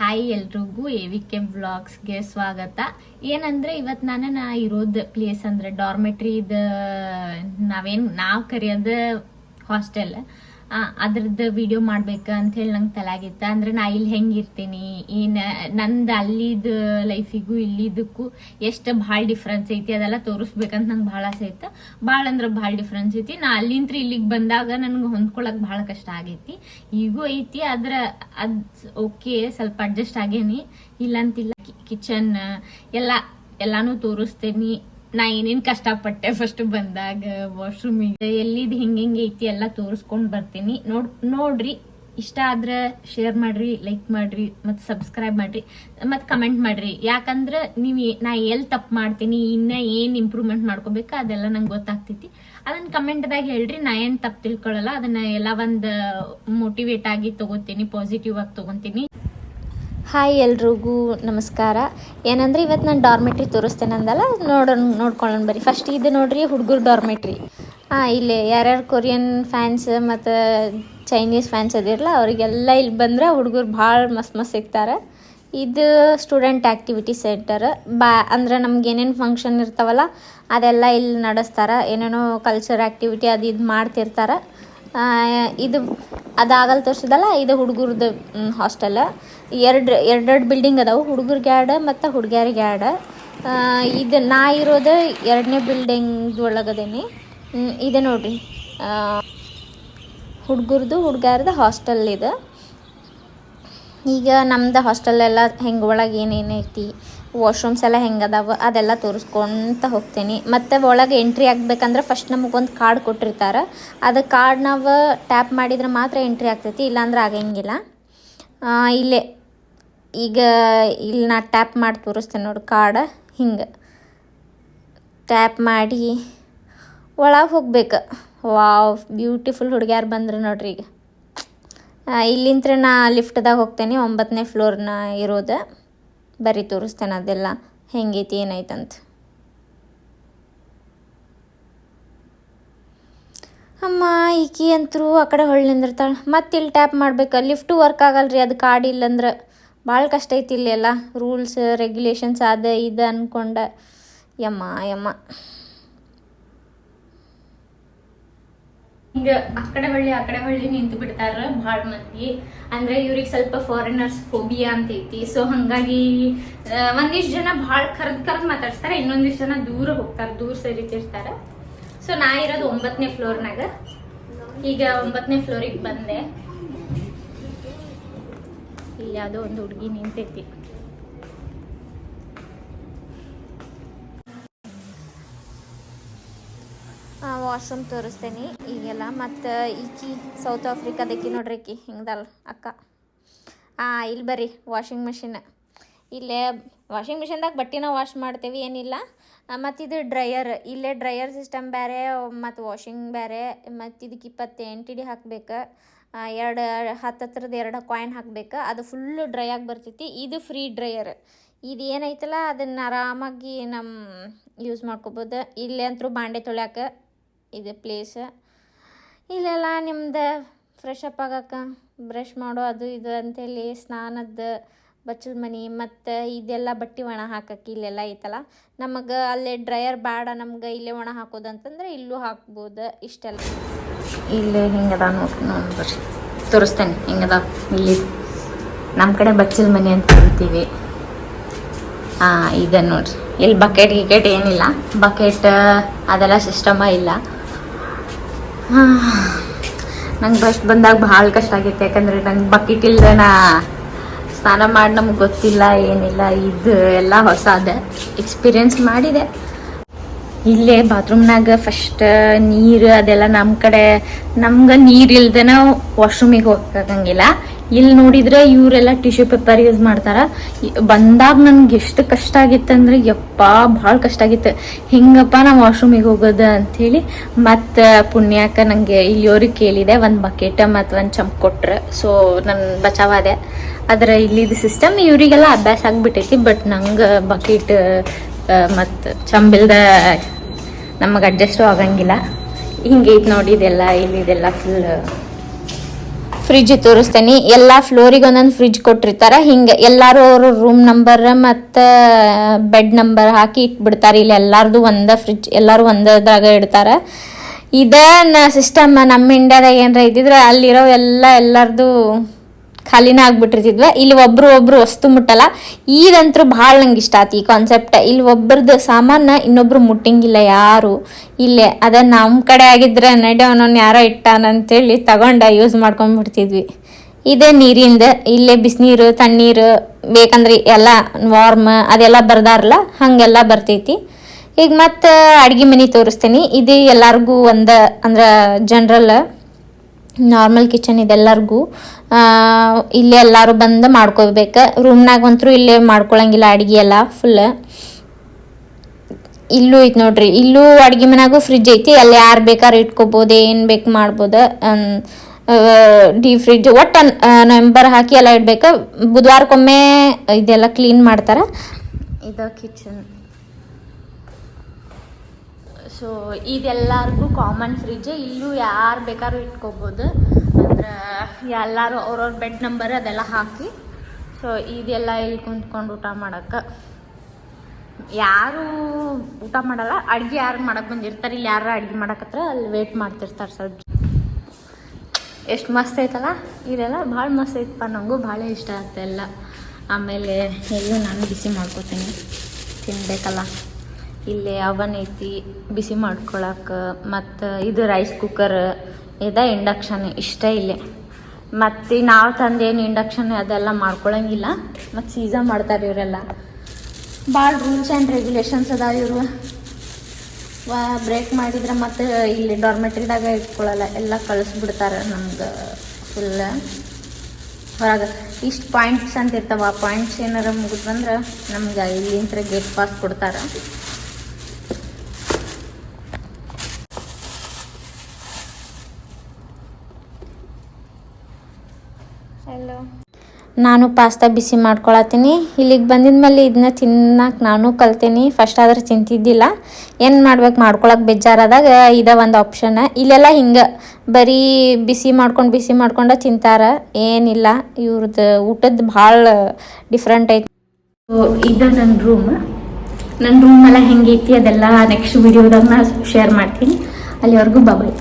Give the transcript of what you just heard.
Hi ಎಲ್ರಿಗೂ AVK ವ್ಲಾಗ್ಸ್ಗೆ ಸ್ವಾಗತ. ಏನಂದ್ರೆ ಇವತ್ತು ನಾ ಇರೋದು ಪ್ಲೇಸ್ ಅಂದ್ರೆ ಡಾರ್ಮೆಟ್ರಿ ನಾವು ಕರೆಯೋದು ಹಾಸ್ಟೆಲ್. ಅದ್ರದ್ದು ವಿಡಿಯೋ ಮಾಡ್ಬೇಕ ಅಂತ ಹೇಳಿ ನಂಗೆ ತಲೆಯಾಗಿತ್ತ. ಅಂದ್ರೆ ನಾ ಇಲ್ಲಿ ಹೆಂಗಿರ್ತೀನಿ, ನಂದು ಅಲ್ಲಿದ ಲೈಫಿಗೂ ಇಲ್ಲಿದ್ದಕ್ಕೂ ಎಷ್ಟು ಭಾಳ ಡಿಫ್ರೆನ್ಸ್ ಐತಿ ಅದೆಲ್ಲ ತೋರಿಸ್ಬೇಕಂತ ನಂಗೆ ಭಾಳ ಆಸೆ ಐತೆ. ಭಾಳ ಅಂದ್ರೆ ಭಾಳ ಡಿಫ್ರೆನ್ಸ್ ಐತಿ. ನಾ ಅಲ್ಲಿಂತ್ರ ಇಲ್ಲಿಗೆ ಬಂದಾಗ ನನ್ಗೆ ಹೊಂದ್ಕೊಳಕ್ ಭಾಳ ಕಷ್ಟ ಆಗೈತಿ. ಈಗೂ ಐತಿ, ಅದ್ ಓಕೆ, ಸ್ವಲ್ಪ ಅಡ್ಜಸ್ಟ್ ಆಗೇನಿ, ಇಲ್ಲಂತಿಲ್ಲ. ಕಿಚನ್ ಎಲ್ಲಾನು ತೋರಿಸ್ತೇನಿ. ನಾ ಏನೇನ್ ಕಷ್ಟಪಟ್ಟೆ ಫಸ್ಟ್ ಬಂದಾಗ, ವಾಶ್ರೂಮಿಗೆ ಎಲ್ಲಿದ್ ಹಿಂಗೆ ಐತಿ ಎಲ್ಲ ತೋರಿಸ್ಕೊಂಡ್ ಬರ್ತೀನಿ. ನೋಡ್ರಿ, ಇಷ್ಟ ಆದ್ರೆ ಶೇರ್ ಮಾಡ್ರಿ, ಲೈಕ್ ಮಾಡ್ರಿ, ಮತ್ತೆ ಸಬ್ಸ್ಕ್ರೈಬ್ ಮಾಡ್ರಿ, ಮತ್ತೆ ಕಮೆಂಟ್ ಮಾಡ್ರಿ. ಯಾಕಂದ್ರೆ ನಾ ಎಲ್ಲಿ ತಪ್ಪು ಮಾಡ್ತೀನಿ, ಇನ್ನ ಏನ್ ಇಂಪ್ರೂವ್ಮೆಂಟ್ ಮಾಡ್ಕೋಬೇಕು ಅದೆಲ್ಲ ನಂಗೆ ಗೊತ್ತಾಗ್ತೈತಿ. ಅದನ್ನ ಕಮೆಂಟ್ದಾಗ ಹೇಳ್ರಿ. ನಾ ಏನ್ ತಪ್ಪು ತಿಳ್ಕೊಳ್ಳಲ್ಲ, ಅದನ್ನ ಎಲ್ಲ ಒಂದು ಮೋಟಿವೇಟ್ ಆಗಿ ತಗೋತೀನಿ, ಪಾಸಿಟಿವ್ ಆಗಿ ತಗೊಂತೀನಿ. ಹಾಯ್ ಎಲ್ರಿಗೂ ನಮಸ್ಕಾರ. ಏನಂದ್ರೆ ಇವತ್ತು ನಾನು ಡಾರ್ಮೆಟ್ರಿ ತೋರಿಸ್ತೇನೆ ಅಂದಲ್ಲ, ನೋಡ್ಕೊಳ್ಳೋಣ ಬರ್ರಿ. ಫಸ್ಟ್ ಇದು ನೋಡ್ರಿ, ಹುಡುಗರು ಡಾರ್ಮೆಟ್ರಿ. ಇಲ್ಲಿ ಯಾರ್ಯಾರು ಕೊರಿಯನ್ ಫ್ಯಾನ್ಸ್ ಮತ್ತು ಚೈನೀಸ್ ಫ್ಯಾನ್ಸ್ ಅದಿರಲ್ಲ, ಅವರಿಗೆಲ್ಲ ಇಲ್ಲಿ ಬಂದ್ರೆ ಹುಡುಗರು ಭಾಳ ಮಸ್ತ್ ಸಿಗ್ತಾರೆ. ಇದು ಸ್ಟೂಡೆಂಟ್ ಆ್ಯಕ್ಟಿವಿಟಿ ಸೆಂಟರ್. ಅಂದ್ರೆ ನಮ್ಗೆ ಏನೇನು ಫಂಕ್ಷನ್ ಇರ್ತಾವಲ್ಲ ಅದೆಲ್ಲ ಇಲ್ಲಿ ನಡೆಸ್ತಾರೆ. ಏನೇನೋ ಕಲ್ಚರ್ ಆ್ಯಕ್ಟಿವಿಟಿ ಇದು ಮಾಡ್ತಿರ್ತಾರೆ. ಇದು ಅದಾಗಲ್ ತೋರಿಸಿದಲ್ಲ, ಇದು ಹುಡುಗರ್ದು ಹಾಸ್ಟೆಲ್. ಎರಡು ಬಿಲ್ಡಿಂಗ್ ಅದಾವು, ಹುಡುಗರಿಗೆ ಎರಡು ಮತ್ತು ಹುಡುಗಿಯರಿಗೆ ಎರಡು. ಇದು ನಾ ಇರೋದು 2ನೇ ಬಿಲ್ಡಿಂಗ್ ಒಳಗದೇನಿ. ಇದೆ ನೋಡ್ರಿ, ಹುಡುಗರ್ದು ಹಾಸ್ಟೆಲ್ ಇದು. ಈಗ ನಮ್ದು ಹಾಸ್ಟೆಲೆಲ್ಲ ಹೆಂಗೆ, ಒಳಗೆ ಏನೇನೈತಿ, ವಾಶ್ರೂಮ್ಸ್ ಎಲ್ಲ ಹೆಂಗೆ ಅದಾವ ಅದೆಲ್ಲ ತೋರಿಸ್ಕೊತ ಹೋಗ್ತೀನಿ. ಮತ್ತು ಒಳಗೆ ಎಂಟ್ರಿ ಆಗಬೇಕಂದ್ರೆ ಫಸ್ಟ್ ನಮಗೊಂದು ಕಾರ್ಡ್ ಕೊಟ್ಟಿರ್ತಾರೆ. ಅದು ಕಾರ್ಡ್ ನಾವು ಟ್ಯಾಪ್ ಮಾಡಿದ್ರೆ ಮಾತ್ರ ಎಂಟ್ರಿ ಆಗ್ತೈತಿ, ಇಲ್ಲಾಂದ್ರೆ ಆಗಂಗಿಲ್ಲ. ಇಲ್ಲೇ ಈಗ ಇಲ್ಲಿ ನಾ ಟ್ಯಾಪ್ ಮಾಡಿ ತೋರಿಸ್ತೇನೆ ನೋಡಿ. ಕಾರ್ಡ್ ಹಿಂಗೆ ಟ್ಯಾಪ್ ಮಾಡಿ ಒಳಗೆ ಹೋಗ್ಬೇಕು. ವಾವ್, ಬ್ಯೂಟಿಫುಲ್ ಹುಡುಗ್ಯಾರು ಬಂದ್ರೆ ನೋಡ್ರಿ. ಈಗ ಇಲ್ಲಿಂತ್ರ ನಾ ಲಿಫ್ಟ್ದಾಗ ಹೋಗ್ತೇನೆ, 9ನೇ ಫ್ಲೋರ್ನ ಇರೋದು. ಬರೀ ತೋರಿಸ್ತೇನೆ ಅದೆಲ್ಲ ಹೆಂಗೈತಿ ಏನಾಯ್ತಂತ. ಅಮ್ಮ ಈಕಿ ಅಂತರೂ ಆ ಕಡೆ ಹೊಳ್ಳಿ ನಿಂದಿರ್ತಾಳೆ. ಮತ್ತೆ ಇಲ್ಲಿ ಟ್ಯಾಪ್ ಮಾಡ್ಬೇಕು. ಲಿಫ್ಟು ವರ್ಕ್ ಆಗಲ್ರಿ, ಅದು ಕಾರ್ಡ್ ಇಲ್ಲಂದ್ರೆ ಭಾಳ ಕಷ್ಟ ಐತಿ. ಇಲ್ಲಿ ಎಲ್ಲ ರೂಲ್ಸ್ ರೆಗ್ಯುಲೇಷನ್ಸ್ ಇದು ಅಂದ್ಕೊಂಡೆ ಯಮ್ಮ ಈಗ ಆ ಕಡೆ ಹೊಳ್ಳಿ ನಿಂತು ಬಿಡ್ತಾರ ಭಾಳ ಮಂದಿ. ಅಂದ್ರೆ ಇವ್ರಿಗೆ ಸ್ವಲ್ಪ ಫಾರಿನರ್ಸ್ ಫೋಬಿಯಾ ಅಂತ ಐತಿ. ಸೊ ಹಂಗಾಗಿ ಒಂದಿಷ್ಟು ಜನ ಭಾಳ ಕರ್ದ್ ಮಾತಾಡ್ಸ್ತಾರೆ, ಇನ್ನೊಂದಿಷ್ಟು ಜನ ದೂರ ಹೋಗ್ತಾರೆ, ದೂರ ಸರಿತಿರ್ತಾರೆ. ಸೊ ನಾ ಇರೋದು 9ನೇ ಫ್ಲೋರ್ನಾಗ. ಈಗ 9ನೇ ಫ್ಲೋರಿಗೆ ಬಂದೆ. ಇಲ್ಲಿ ಯಾವುದೋ ಒಂದು ಹುಡುಗಿ ನಿಂತೈತಿ. ವಾಶ್ರೂಮ್ ತೋರಿಸ್ತೇನೆ ಈಗೆಲ್ಲ. ಮತ್ತು ಈಕಿ ಸೌತ್ ಆಫ್ರಿಕಾದಕ್ಕಿ ನೋಡ್ರಿ, ಈಕಿ ಹಿಂಗದಲ್ಲ ಅಕ್ಕ. ಇಲ್ಲಿ ಬರ್ರಿ, ವಾಷಿಂಗ್ ಮಿಷಿನ್. ಇಲ್ಲೇ ವಾಷಿಂಗ್ ಮಿಷಿನ್ದಾಗ ಬಟ್ಟೆನ ವಾಶ್ ಮಾಡ್ತೇವೆ, ಏನಿಲ್ಲ. ಮತ್ತು ಇದು ಡ್ರೈಯರ್. ಇಲ್ಲೇ ಡ್ರೈಯರ್ ಸಿಸ್ಟಮ್ ಬೇರೆ ಮತ್ತು ವಾಷಿಂಗ್ ಬೇರೆ. ಮತ್ತು ಇದಕ್ಕೆ 28 ಇಡಿ ಹಾಕ್ಬೇಕು. 2 ಕಾಯಿನ್ ಹಾಕ್ಬೇಕು. ಅದು ಫುಲ್ಲು ಡ್ರೈ ಆಗಿ ಬರ್ತೈತಿ. ಇದು ಫ್ರೀ ಡ್ರೈಯರ್. ಇದು ಏನೈತಲ್ಲ ಅದನ್ನು ಆರಾಮಾಗಿ ಯೂಸ್ ಮಾಡ್ಕೊಬೋದು. ಇಲ್ಲೇ ಅಂತೂ ಬಾಂಡೆ ತೊಳ್ಯಾಕ ಇದು ಪ್ಲೇಸ್. ಇಲ್ಲೆಲ್ಲ ನಿಮ್ದು ಫ್ರೆಶ್ ಅಪ್ ಆಗಕ್ಕೆ, ಬ್ರಷ್ ಮಾಡೋ ಅದು ಇದು ಅಂತೇಳಿ, ಸ್ನಾನದ ಬಚ್ಚಲ ಮನೆ, ಮತ್ತು ಇದೆಲ್ಲ ಬಟ್ಟೆ ಒಣ ಹಾಕಕ್ಕೆ ಇಲ್ಲೆಲ್ಲ ಐತಲ್ಲ. ನಮಗೆ ಅಲ್ಲೇ ಡ್ರೈಯರ್ ಬೇಡ, ನಮ್ಗೆ ಇಲ್ಲೇ ಒಣ ಹಾಕೋದಂತಂದ್ರೆ ಇಲ್ಲೂ ಹಾಕ್ಬೋದು. ಇಷ್ಟೆಲ್ಲ ಇಲ್ಲೇ ಹಿಂಗದ ನೋಡಿ ತೋರಿಸ್ತೇನೆ. ಹಿಂಗದ ಇಲ್ಲಿ ನಮ್ಮ ಕಡೆ ಬಚ್ಚಲ ಮನೆ ಅಂತ ಕರಿತೀವಿ. ಇದೆ ನೋಡ್ರಿ. ಇಲ್ಲಿ ಬಕೆಟ್ ಏನಿಲ್ಲ, ಬಕೆಟ್ ಅದೆಲ್ಲ ಸಿಸ್ಟಮ ಇಲ್ಲ. ನಂಗೆ ಫಸ್ಟ್ ಬಂದಾಗ ಭಾಳ ಕಷ್ಟ ಆಗೈತೆ. ಯಾಕಂದ್ರೆ ನಂಗೆ ಬಕೆಟ್ ಇಲ್ಲದೆ ನಾ ಸ್ನಾನ ಮಾಡಿ ನಮ್ಗೆ ಗೊತ್ತಿಲ್ಲ, ಏನಿಲ್ಲ. ಇದು ಎಲ್ಲ ಹೊಸದ ಎಕ್ಸ್ಪೀರಿಯನ್ಸ್ ಮಾಡಿದೆ. ಇಲ್ಲೇ ಬಾತ್ರೂಮ್ನಾಗ ಫಸ್ಟ್ ನೀರು ಅದೆಲ್ಲ ನಮ್ಗೆ ನೀರು ಇಲ್ದೇನ ವಾಶ್ರೂಮಿಗೆ ಹೋಗಂಗಿಲ್ಲ. ಇಲ್ಲಿ ನೋಡಿದ್ರೆ ಇವರೆಲ್ಲ ಟಿಶ್ಯೂ ಪೇಪರ್ ಯೂಸ್ ಮಾಡ್ತಾರ. ಬಂದಾಗ ನನ್ಗೆ ಎಷ್ಟು ಕಷ್ಟ ಆಗಿತ್ತು ಅಂದ್ರೆ ಭಾಳ ಕಷ್ಟ ಆಗಿತ್ತು. ಹಿಂಗಪ್ಪ ನಾವು ವಾಶ್ರೂಮಿಗೆ ಹೋಗೋದು ಅಂಥೇಳಿ. ಮತ್ತು ಪುಣ್ಯಕ್ಕೆ ನನಗೆ ಇಲ್ಲಿಯವ್ರಿಗೆ ಕೇಳಿದೆ, ಒಂದು ಬಕೆಟ್ ಮತ್ತು ಒಂದು ಚಂಪ್ ಕೊಟ್ರೆ. ಸೊ ನನ್ನ ಬಚಾವಾದೆ. ಆದರೆ ಇಲ್ಲಿದು ಸಿಸ್ಟಮ್ ಇವರಿಗೆಲ್ಲ ಅಭ್ಯಾಸ ಆಗಿಬಿಟ್ಟೈತಿ. ಬಟ್ ನಂಗೆ ಬಕೆಟ್ ಮತ್ತು ಚಂಬಿಲ್ದ ನಮಗೆ ಅಡ್ಜಸ್ಟು ಆಗಂಗಿಲ್ಲ. ಹಿಂಗೈತೆ ನೋಡಿ ಇದೆಲ್ಲ. ಇಲ್ಲಿದೆಲ್ಲ ಫ್ರಿಜ್ ತೋರಿಸ್ತೇನೆ. ಎಲ್ಲ ಫ್ಲೋರಿಗೆ ಒಂದೊಂದು ಫ್ರಿಜ್ ಕೊಟ್ಟಿರ್ತಾರೆ. ಹಿಂಗೆ ಎಲ್ಲರೂ ಅವ್ರ ರೂಮ್ ನಂಬರ್ ಮತ್ತು ಬೆಡ್ ನಂಬರ್ ಹಾಕಿ ಇಟ್ಬಿಡ್ತಾರೆ. ಇಲ್ಲಿ ಎಲ್ಲಾರ್ದು ಒಂದೇ ಫ್ರಿಜ್, ಎಲ್ಲರೂ ಒಂದದ್ರಾಗ ಇಡ್ತಾರೆ. ಇದೇ ಸಿಸ್ಟಮ್ ನಮ್ಮ ಇಂಡಿಯಾದಾಗ ಏನಾರ ಇದ್ದಿದ್ರೆ ಅಲ್ಲಿರೋ ಎಲ್ಲರದು ಖಾಲಿನ ಆಗ್ಬಿಟ್ಟಿರ್ತಿದ್ವ. ಇಲ್ಲಿ ಒಬ್ರು ವಸ್ತು ಮುಟ್ಟಲ್ಲ. ಇದಂತೂ ಭಾಳ ನಂಗೆ ಇಷ್ಟ ಆಯ್ತು ಈ ಕಾನ್ಸೆಪ್ಟ್. ಇಲ್ಲಿ ಒಬ್ರದ್ದು ಸಾಮಾನು ಇನ್ನೊಬ್ರು ಮುಟ್ಟಂಗಿಲ್ಲ ಯಾರು. ಇಲ್ಲೇ ಅದ ನಮ್ಮ ಕಡೆ ಆಗಿದ್ರೆ ಅವನೊಂದು ಯಾರೋ ಇಟ್ಟಾನಂತೇಳಿ ತಗೊಂಡ ಯೂಸ್ ಮಾಡ್ಕೊಂಡ್ಬಿಡ್ತಿದ್ವಿ. ಇದೇ ನೀರಿಂದ ಇಲ್ಲೇ ಬಿಸಿನೀರು ತಣ್ಣೀರು ಬೇಕಂದ್ರೆ ಎಲ್ಲ ವಾರ್ಮ್ ಅದೆಲ್ಲ ಬರ್ದಾರಲ್ಲ ಹಾಗೆಲ್ಲ ಬರ್ತೈತಿ. ಈಗ ಮತ್ತು ಅಡುಗೆ ಮನೆ ತೋರಿಸ್ತೀನಿ. ಇದು ಎಲ್ಲರಿಗೂ ಅಂದ್ರೆ ಜನರಲ್ ನಾರ್ಮಲ್ ಕಿಚನ್ ಇದೆಲ್ಲರಿಗೂ. ಇಲ್ಲೇ ಎಲ್ಲರೂ ಬಂದು ಮಾಡ್ಕೋಬೇಕು. ರೂಮ್ನಾಗ ಅಂತೂ ಇಲ್ಲೇ ಮಾಡ್ಕೊಳಂಗಿಲ್ಲ ಅಡುಗೆ ಎಲ್ಲ ಫುಲ್. ಇಲ್ಲೂ ಐತೆ ನೋಡ್ರಿ, ಇಲ್ಲೂ ಅಡುಗೆ ಮನ್ಯಾಗೂ ಫ್ರಿಜ್ ಐತಿ. ಅಲ್ಲಿ ಯಾರು ಬೇಕಾದ್ರೆ ಇಟ್ಕೋಬೋದು, ಏನು ಬೇಕು ಮಾಡ್ಬೋದು. ಡೀಪ್ ಫ್ರಿಜ್ ಒಟ್ಟು ನಂಬರ್ ಹಾಕಿ ಎಲ್ಲ ಇಡ್ಬೇಕು. ಬುಧವಾರಕ್ಕೊಮ್ಮೆ ಇದೆಲ್ಲ ಕ್ಲೀನ್ ಮಾಡ್ತಾರೆ. ಇದು ಕಿಚನ್. ಸೊ ಇದೆಲ್ಲರಿಗೂ ಕಾಮನ್ ಫ್ರಿಜ್. ಇಲ್ಲೂ ಯಾರು ಬೇಕಾದ್ರೂ ಇಟ್ಕೋಬೋದು. ಅಂದ್ರೆ ಎಲ್ಲರೂ ಅವ್ರವ್ರ ಬೆಡ್ ನಂಬರ್ ಅದೆಲ್ಲ ಹಾಕಿ. ಸೊ ಇದೆಲ್ಲ ಇಲ್ಲಿ ಕುಂತ್ಕೊಂಡು ಊಟ ಮಾಡೋಕ್ಕೆ ಯಾರು ಊಟ ಮಾಡಲ್ಲ. ಅಡುಗೆ ಯಾರು ಮಾಡಕ್ಕೆ ಬಂದಿರ್ತಾರೆ, ಇಲ್ಲಿ ಯಾರು ಅಡುಗೆ ಮಾಡಕತ್ರ ಅಲ್ಲಿ ವೇಟ್ ಮಾಡ್ತಿರ್ತಾರೆ ಸ್ವಲ್ಪ. ಎಷ್ಟು ಮಸ್ತ್ ಐತಲ್ಲ ಇದೆಲ್ಲ, ಭಾಳ ಮಸ್ತ್ ಐತಪ್ಪ. ನನಗೂ ಭಾಳ ಇಷ್ಟ ಆಗುತ್ತೆ ಎಲ್ಲ. ಆಮೇಲೆ ಎಲ್ಲೂ ನಾನು ಬಿಸಿ ಮಾಡ್ಕೋತೀನಿ, ತಿನ್ನಬೇಕಲ್ಲ. ಇಲ್ಲೇ ಅವನ್ ಐತಿ ಬಿಸಿ ಮಾಡ್ಕೊಳಕ್ಕೆ. ಮತ್ತು ಇದು ರೈಸ್ ಕುಕ್ಕರ್, ಇದ ಇಂಡಕ್ಷನ್ ಇಷ್ಟ ಇಲ್ಲೇ. ಮತ್ತು ನಾವು ತಂದೇನು ಇಂಡಕ್ಷನ್ ಅದೆಲ್ಲ ಮಾಡ್ಕೊಳಂಗಿಲ್ಲ. ಮತ್ತು ಸೀಸಾ ಮಾಡ್ತಾರೆ ಇವರೆಲ್ಲ. ಭಾಳ ರೂಲ್ಸ್ ಆ್ಯಂಡ್ ರೆಗ್ಯುಲೇಷನ್ಸ್ ಅದಾವ. ಇವರು ಬ್ರೇಕ್ ಮಾಡಿದ್ರೆ ಮತ್ತು ಇಲ್ಲಿ ಡಾರ್ಮೆಟ್ರಿದಾಗ ಇಟ್ಕೊಳ್ಳಲ್ಲ, ಎಲ್ಲ ಕಳಿಸ್ಬಿಡ್ತಾರೆ ನಮ್ಗೆ ಫುಲ್ ಹೊರಗೆ. ಇಷ್ಟು ಪಾಯಿಂಟ್ಸ್ ಅಂತ ಇರ್ತಾವೆ. ಆ ಪಾಯಿಂಟ್ಸ್ ಏನಾರ ಮುಗಿದ್ವಂದ್ರೆ ನಮ್ಗೆ ಇಲ್ಲಿಂದ ಗೇಟ್ ಪಾಸ್ ಕೊಡ್ತಾರೆ. ನಾನು ಪಾಸ್ತಾ ಬಿಸಿ ಮಾಡ್ಕೊಳತ್ತೀನಿ. ಇಲ್ಲಿಗೆ ಬಂದಿದ ಮೇಲೆ ಇದನ್ನ ತಿನ್ನಕ್ಕೆ ನಾನು ಕಲ್ತೀನಿ. ಫಸ್ಟ್ ಆದ್ರೆ ತಿಂತಿದ್ದಿಲ್ಲ. ಏನು ಮಾಡ್ಬೇಕು ಮಾಡ್ಕೊಳಕ್ಕೆ ಬೇಜಾರಾದಾಗ ಇದೇ ಒಂದು ಆಪ್ಷನ್. ಇಲ್ಲೆಲ್ಲ ಹಿಂಗೆ ಬರೀ ಬಿಸಿ ಮಾಡ್ಕೊಂಡು ತಿಂತಾರೆ. ಏನಿಲ್ಲ, ಇವ್ರದ್ದು ಊಟದ್ದು ಭಾಳ ಡಿಫ್ರೆಂಟ್ ಐತಿ. ಇದು ನನ್ನ ರೂಮ್ ಎಲ್ಲ ಹೆಂಗೈತಿ ಅದೆಲ್ಲ ನೆಕ್ಸ್ಟ್ ವಿಡಿಯೋದಾಗ ನಾನು ಶೇರ್ ಮಾಡ್ತೀನಿ. ಅಲ್ಲಿವರೆಗೂ ಬಾಯ್.